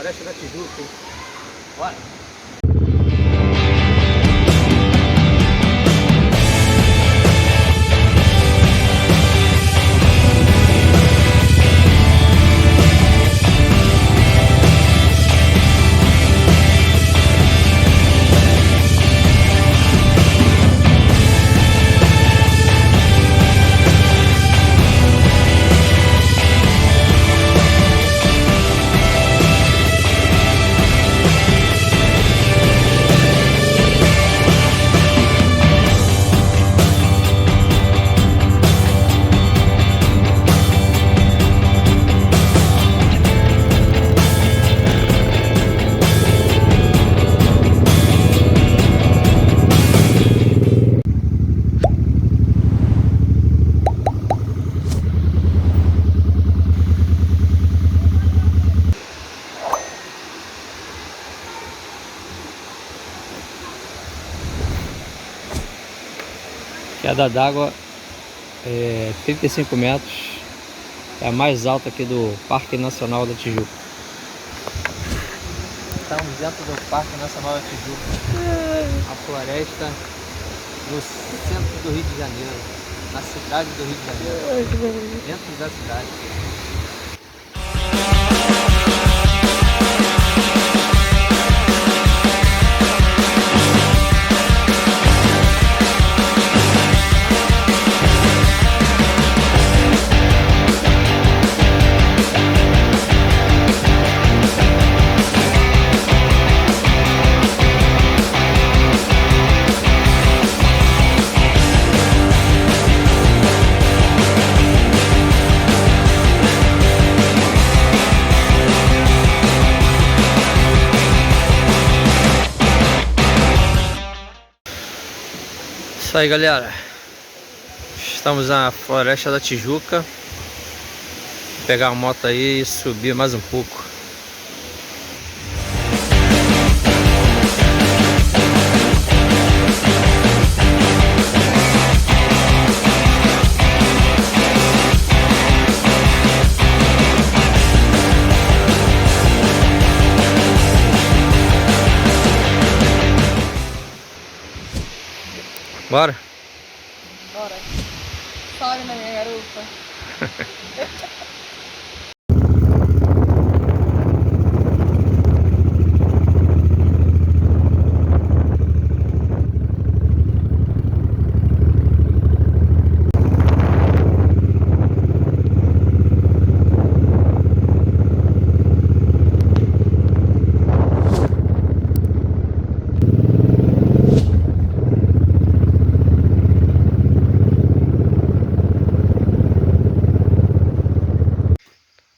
Floresta da Tijuca, hein? Bora! Queda d'água 35 metros, é a mais alta aqui do Parque Nacional da Tijuca. Estamos dentro do Parque Nacional da Tijuca, a floresta no centro do Rio de Janeiro, na cidade do Rio de Janeiro, dentro da cidade. Isso aí, galera, estamos na Floresta da Tijuca. Vou pegar a moto aí e subir mais um pouco. Bora? Bora. Sobe na minha garupa.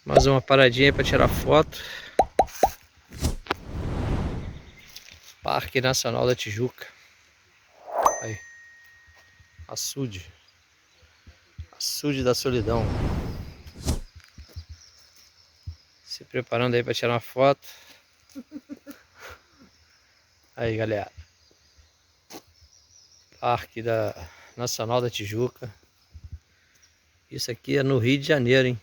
Mais uma paradinha aí para tirar foto. Parque Nacional da Tijuca. Aí. Açude. Açude da Solidão. Se preparando aí para tirar uma foto. Aí, galera. Parque Nacional da Tijuca. Isso aqui é no Rio de Janeiro, hein?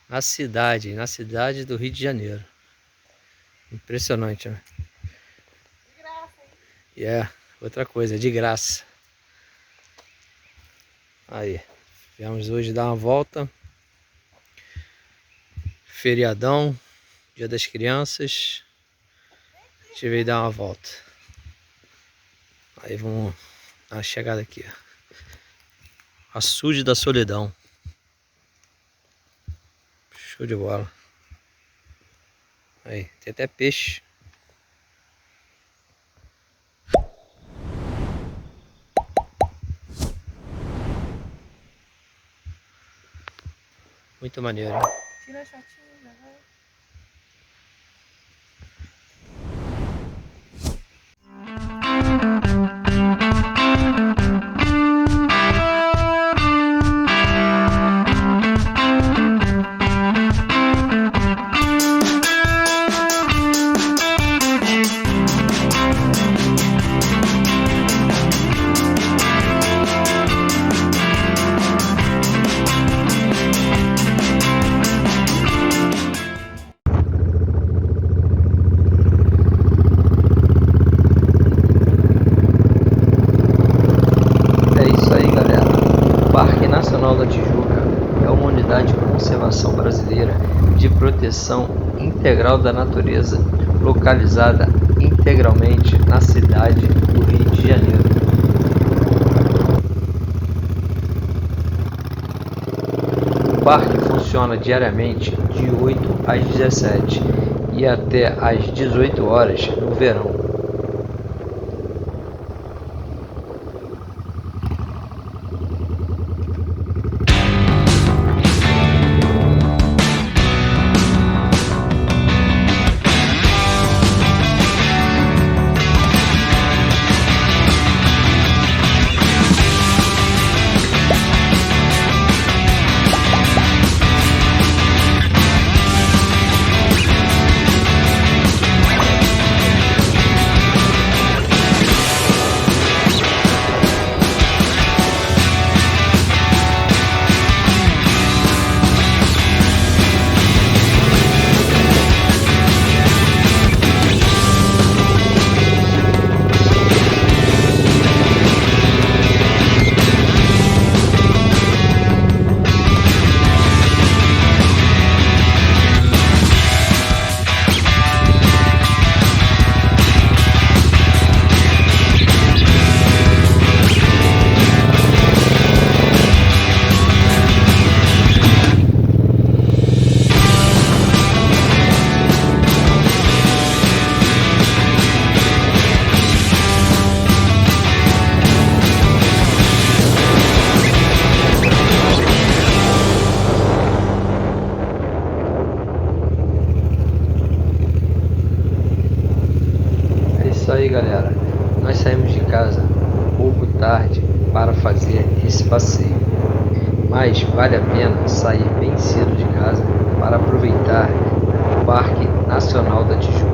Na cidade do Rio de Janeiro. Impressionante, né? De graça, hein? E é, outra coisa, de graça. Aí, viemos hoje dar uma volta. Feriadão, Dia das Crianças. A gente veio dar uma volta. Aí vamos dar uma chegada aqui. Açude da Solidão. Show de bola. Aí, tem até peixe. Muito maneiro, hein? Tira a chatinha, já vai. exposição integral da natureza, localizada integralmente na cidade do Rio de Janeiro. O parque funciona diariamente de 8 às 17 e até às 18 horas no verão. Isso aí, galera, nós saímos de casa um pouco tarde para fazer esse passeio, mas vale a pena sair bem cedo de casa para aproveitar o Parque Nacional da Tijuca.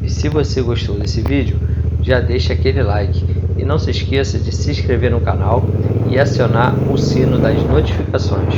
E se você gostou desse vídeo, já deixa aquele like e não se esqueça de se inscrever no canal e acionar o sino das notificações.